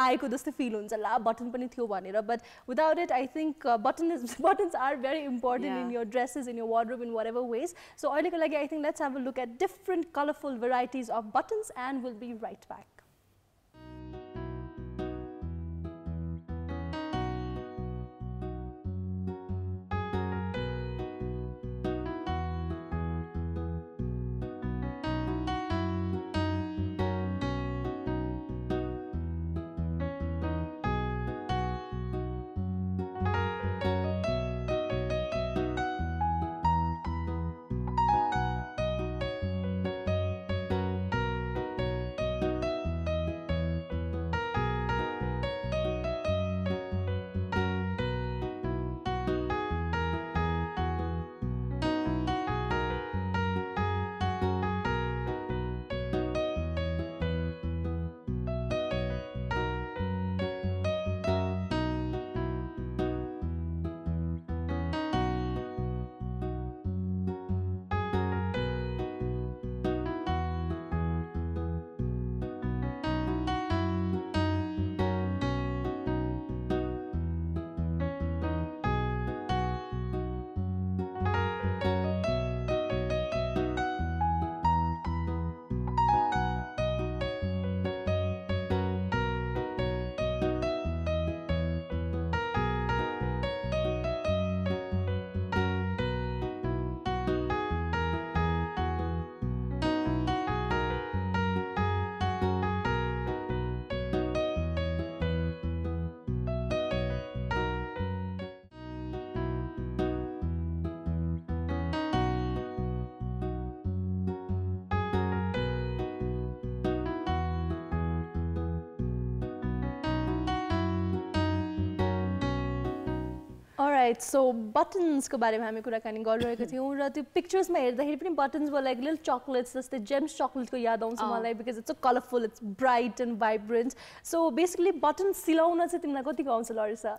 आएको जस्तो feel हुन्छ ला button पनि थियो भनेर but without it I think buttons are very important in your dresses in your wardrobe in whatever ways So अहिलेको लागि I think let's have a look at different colorful varieties of buttons and we'll be right back. Alright, so buttons को बारेमा हामी कुराकानी गरिरहेका थियौं र त्यो पिक्चर्समा हेर्दाखेरि पनि buttons were like little chocolates, जस्तै gems chocolate को याद आउँछ मलाई because it's so colorful, it's bright and vibrant. So basically buttons सिलाउन चाहिँ तिमीलाई कतिको आउँछ लरिसा?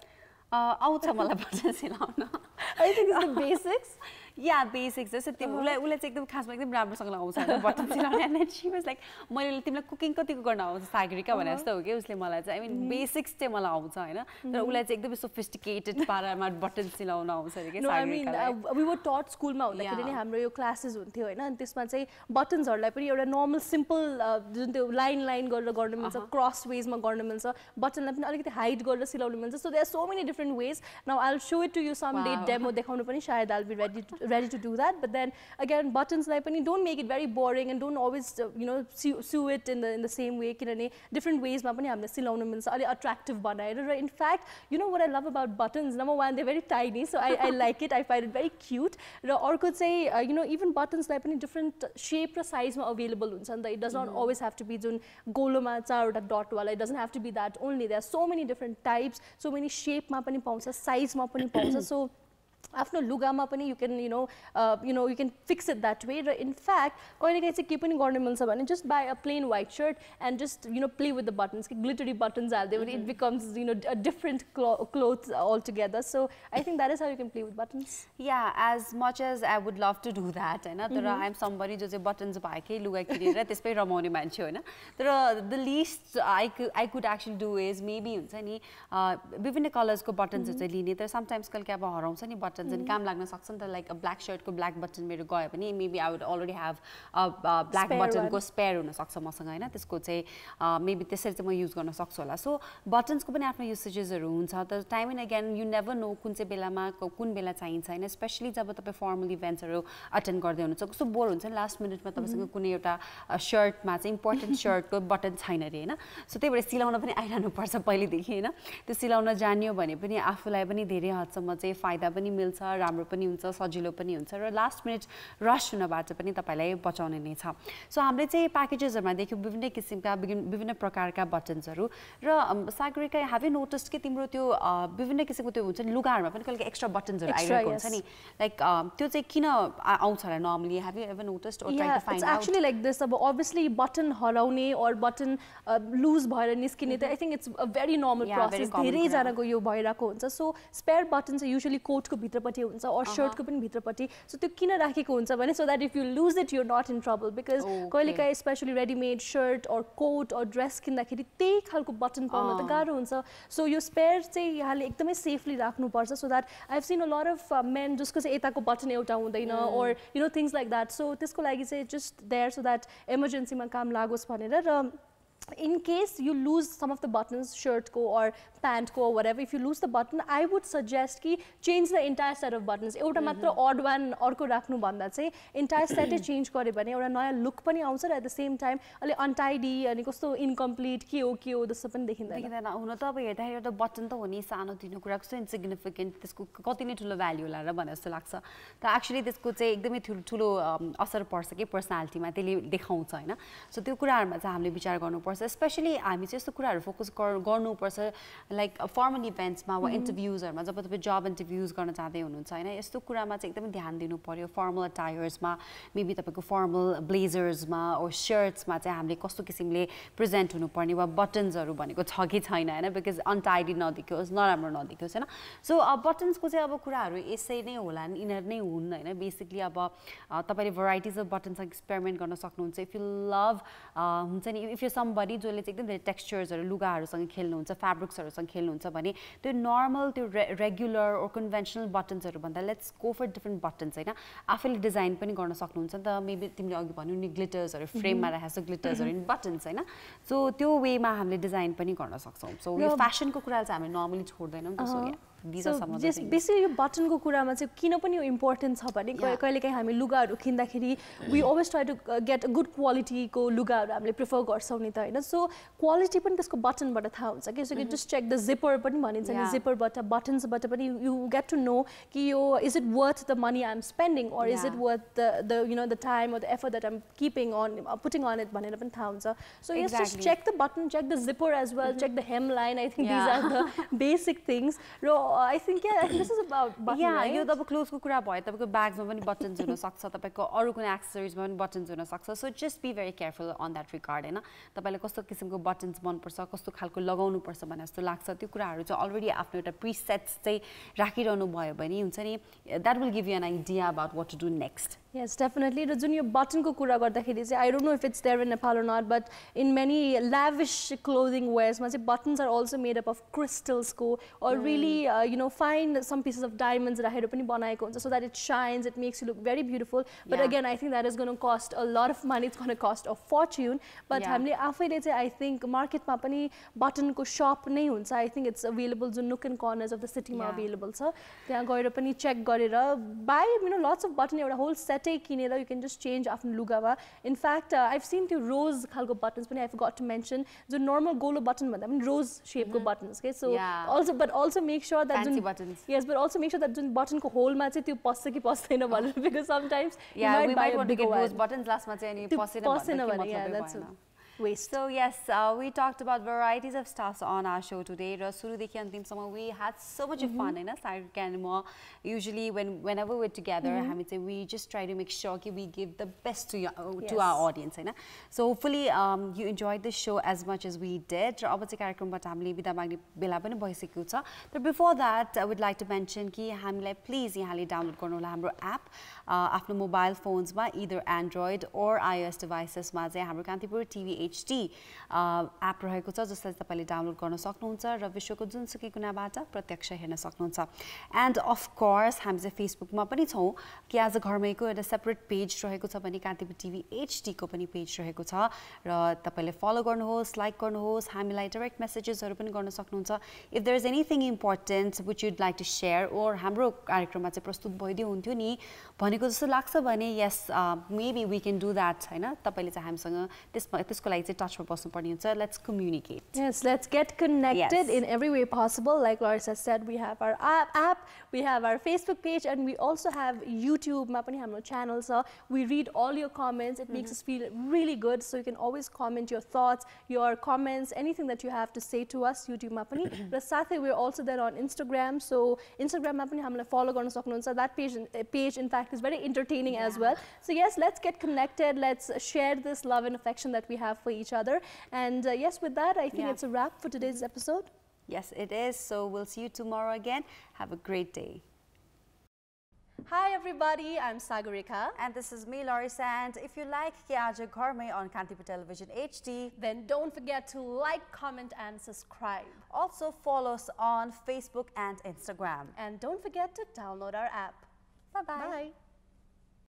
आउँछ मलाई button सिलाउन. I think it's the basics. Yeah, basics. जस्तो तिमीलाई उले चाहिँ एकदम खासमा एकदम राम्रोसँग आउँछ हैन button सिलाउन. And then she was like, मैले तिमीलाई कुकिङ कतिको गर्न आउँछ सागरिका भने जस्तो हो के उसले मलाई चाहिँ I mean basics चाहिँ मलाई आउँछ हैन. तर उलाई चाहिँ एकदम sophisticated पारामा बटन सिलाउन आउँछ रे के Sagarika. No, I mean we were taught school मा हुँदाखेरि नि हाम्रो यो क्लासेस हुन्थ्यो हैन अनि त्यसमा चाहिँ बटन्सहरुलाई पनि एउटा नर्मल सिम्पल जुन त्यो लाइन गरेर गर्न मिल्छ क्रस वेज मा गर्न मिल्छ बटनलाई पनि अलिकति हाइड गरेर सिलाउन मिल्छ. So there are so many different ways. Now I'll show it to you someday demo देखाउनु पनि शायद I'll be ready to do that. But then again buttons like don't make it very boring and don't always sew it in the same way किनभने different ways मा पनि हामीले सिलाउन मिल्छ अलि attractive बनाएर र in fact you know what I love about buttons, number one they're very tiny so I like it, I find it very cute र अर्को चाहिँ even buttons लाई पनि different shape र size मा available हुन्छ नि त. It does not always have to be जुन गोलोमा चारवटा dot वाला, it doesn't have to be that only. There are so many different types, so many shape मा पनि पाउँछ, size मा पनि पाउँछ. So आफ्नो लुगामा पनि you can you can fix it that way. In fact कहिलेकाहीँ चाहिँ के पनि गर्न मिल्छ भने just buy a plain white shirt and just play with the buttons, glittery buttons हाल्दै भने it becomes a different clothes altogether. So I think that is how you can play with buttons. Yeah, as much as I would love to do that हैन तर I am somebody जो चाहिँ buttons भएकै लुगा किनेर त्यसमै रमाउने मान्छे हैन. तर the least I could actually do is maybe हुन्छ नि विभिन्न कलर्स को buttons चाहिँ लिने. तर sometimes कहिले अब हराउँछ नि buttons and काम लाग्न सक्छ नि त. like a black shirt को black button मेरो गयो भने maybe I would already have a black button को spare हुन सक्छ मसँग हैन. त्यसको चाहिँ maybe त्यसरी चाहिँ म युज गर्न सक्छु होला. So buttons को पनि आफ्नो युसेजेसहरु हुन्छ. तर time and again you never know कुन चाहिँ बेलामा कुन बेला चाहिन्छ हैन. especially जब तपाई formal events हरु अटेन्ड गर्दै हुनुहुन्छ कस्तो बोर हुन्छ नि लास्ट मिनेटमा तपाईसँग कुनै एउटा शर्टमा चाहिँ इम्पोर्टेन्ट शर्ट को बटन छैन रे हैन. सो त्यही भएर सिलाउन पनि आइरहनु पर्छ पहिले देखि हैन. त्यो सिलाउन जानियो भने पनि आफुलाई पनि धेरै हदसम्म चाहिँ फाइदा पनि मिल्छ, राम्रो पनि हुन्छ, सजिलो पनि हुन्छ र लास्ट मिनेट रश हुनबाट पनि तपाईलाई बचाउने नै छ. सो हामीले चाहिँ प्याकेजेसहरुमा देख्यौ विभिन्न किसिमका विभिन्न प्रकारका बटन्सहरु र सागरिका have you noticed कि तिम्रो त्यो विभिन्न किसिमको त्यो हुन्छ नि लुगाहरुमा पनि कहिले एक्स्ट्रा बटन्सहरु आइरहेको हुन्छ नि लाइक त्यो चाहिँ किन आउँछ होला normally? Have you ever noticed or tried to find out? It's actually like this. Obviously button हराउने or button lose भएर निस्किने त I think it's a very normal process. धेरै जनाको यो भइराको हुन्छ. So spare buttons are usually coat को भित्रपट्टि हुन्छ or shirt को पनि भित्रपट्टि so त्यो किन राखेको हुन्छ भने so that if you lose it you're not in trouble because कहिलेकाहीँ especially ready made shirt or coat or dress किन्दाखेरि त्यही खालको बटन पाउन त गाह्रो हुन्छ so यो spare चाहिँ यहाँले एकदमै safely राख्नुपर्छ so that I've seen a lot of men जसको चाहिँ यताको बटन एउटा हुँदैन or you know things like that so त्यसको लागि चाहिँ just there so that emergency मा काम लागोस् भनेर र in case you lose some of the buttons shirt ko or pant ko or whatever if you lose the button I would suggest ki change the entire set of buttons euta matra odd one orko rakhnu bhanda chai entire set change gare bhane euta naya look pani aउँछ र at the same time अलि untidy अनि कस्तो incomplete के हो जस्तो पनि देखिँदैन हुन त अब हेर्दाखेरि एउटा बटन त हो नि सानो तिनो कुरा कस्तो इन्सिग्निफिकेन्ट त्यसको कति नै ठुलो भ्याल्यु होला र भने जस्तो लाग्छ त एक्चुअली त्यसको चाहिँ एकदमै ठुलो असर पर्छ के पर्सनालिटीमा त्यसले देखाउँछ हैन सो त्यो कुराहरुमा चाहिँ हामीले विचार गर्नुपर्छ स्पेशली हामी चाहिँ यस्तो कुराहरु फोकस गर्नुपर्छ लाइक फर्मल इभेन्ट्समा वा इन्टरभ्युजहरुमा जब तपाई जब इन्टरभ्युज गर्न जाँदै हुनुहुन्छ हैन यस्तो कुरामा चाहिँ एकदमै ध्यान दिनु पर्यो फर्मल अटायर्समा मेबी तपाईको फर्मल ब्लेजर्समा और शर्ट्समा चाहिँ हामीले कस्तो किसिमले प्रेजेन्ट हुनुपर्ने वा बटन्सहरु भनेको छ कि छैन हैन बिकज अनटाइडी नदेखियोस् नराम्रो नदेखियोस् हैन सो बटन्सको चाहिँ अब कुराहरु यसै नै होला नि इनर नै हुन् हैन बेसिकली अब तपाईले भराइटिज अफ बटन्स एक्सपेरिमेन्ट गर्न सक्नुहुन्छ इफ यु लभ हुन्छ नि इफ यु समबडी जसले चाहिँ एकदम टेक्सचर्सहरु लुगाहरुसँग खेल्नुहुन्छ फ्याब्रिक्सहरुसँग खेल्नुहुन्छ भने त्यो नर्मल त्यो रेगुलर और कन्भेन्सनल बटन्सहरु भन्दा let's go for different buttons हैन आफैले डिजाइन पनि गर्न सक्नुहुन्छ नि त मेबी तिमीले अघि भन्यौ नि ग्लिटर्सहरु फ्रेममा राखेको ग्लिटर्सहरु इन बटन्स हैन सो त्यो वेमा हामीले डिजाइन पनि गर्न सक्छौं सो यो फ्यासनको कुरा चाहिँ हामीले नर्मली छोड्दैनौं त सो जस्ट बेसिकली यो बटनको कुरामा चाहिँ किन पनि यो इम्पोर्टेन्ट छ भने कहिलेकाहीँ हामी लुगाहरू किन्दाखेरि we always try to get good क्वालिटीको लुगाहरू हामीले प्रिफर गर्छौँ नि त होइन सो क्वालिटी पनि त्यसको बटनबाट थाहा हुन्छ कि so just check the zipper पनि भनिन्छ नि जिपरबाट बटन्सबाट पनि यु गेट टु नो कि यो is it worth the money I am spending or is it worth the you know the time or the effort that I'm keeping on putting on it भनेर पनि थाहा हुन्छ so yes just check the button check the zipper as well check the hemline I think these are the basic things I think this is about button right यो त क्लोथ्सको कुरा भयो तपाईको ब्याग्समा पनि बटन्स हुन सक्छ तपाईको अरु कुनै एक्सेसरिजमा पनि बटन्स हुन सक्छ so just be very careful on that regard हैन तपाईलाई कस्तो किसिमको बटन्स मन पर्छ कस्तो खालको लगाउनु पर्छ भन्ने जस्तो लाग्छ त्यो कुराहरु चाहिँ अलरेडी आफ्नो एउटा प्रिसेट्स चाहिँ राखिरहनु भयो भने हुन्छ नि that will give you an idea about what to do next Yes, definitely. र जुन यो बटनको कुरा गर्दाखेरि चाहिँ I don't know if it's there in Nepal or not, but in many lavish clothing wears मा चाहिँ buttons are also made up of crystals को or really you know find some pieces of diamonds राखेर पनि बनाएको हुन्छ so that it shines, it makes you look very beautiful. But again, I think that is going to cost a lot of money. It's going to cost a fortune. But हामीले आफैले चाहिँ I think marketमा पनि बटनको shop नै हुन्छ. I think it's available जुन nook and corners of the city मा available छ. त्यहाँ गएर पनि check गरेर buy you know lots of button एउटा whole set किनेर you can just change आफ्नो लुगामा in fact I've seen त्यो rose खालको buttons पनि I forgot to mention जो normal गोलो button भन्दा पनि rose shape को buttons के so also make sure that fancy buttons yes but also make sure that जुन button को hole मा चाहिँ त्यो पस्छ कि पस्दैन भनेर because sometimes you might buy a big rose buttons last मा चाहिँ अनि पस्दैन भने that's waste. So yes, we talked about varieties of stars on our show today. Surudekhi antimsama we had so much fun in Sagarika and more. Usually whenever we're together, we just try to make sure that we give the best to our audience. So hopefully you enjoyed the show as much as we did. But before that, I would like to mention that please download our app after mobile phones, either Android or iOS devices. Kantipur TV HD app रहेको छ जसलाई तपाईले download गर्न सक्नुहुन्छ र विश्वको जुनसुकै कुनाबाट प्रत्यक्ष हेर्न सक्नुहुन्छ एन्ड अफ कोर्स हामी चाहिँ फेसबुकमा पनि छौं कि आज घरमैको एउटा सेपरेट पेज रहेको छ भने कान्तिपुर टिभी एचडी को पनि पेज रहेको छ र तपाईले फलो गर्नुहोस् लाइक गर्नुहोस् हामीलाई डाइरेक्ट मेसेजेसहरु पनि गर्न सक्नुहुन्छ if there is anything important which you'd like to share or हाम्रो कार्यक्रममा चाहिँ प्रस्तुत भइदियो हुन्थ्यो नि भनेको जस्तो लाग्छ भने yes maybe we can do that हैन तपाईले चाहिँ हामीसँग त्यसको लागि चाहिँ टचमा बस्नुपर्ने हुन्छ let's communicate yes let's get connected in every way possible like Laurisa said we have our app we have our Facebook page and we also have YouTube मा पनि हाम्रो channel छ we read all your comments it makes us feel really good so you can always comment your thoughts your comments anything that you have to say to us YouTube मा पनि र साथै we're also there on Instagram so Instagram मा पनि हामीलाई follow गर्न सक्नुहुन्छ that page in fact is very entertaining as well so yes let's get connected let's share this love and affection that we have for each other and yes with that I think it's a wrap for today's episode yes it is so we'll see you tomorrow again have a great day Hi everybody, I'm Sagarika. And this is me, Laurisa. And if you like Aaja Ghar Mai on Kantipur Television HD, then don't forget to like, comment and subscribe. Also follow us on Facebook and Instagram. And don't forget to download our app. Bye-bye. Bye.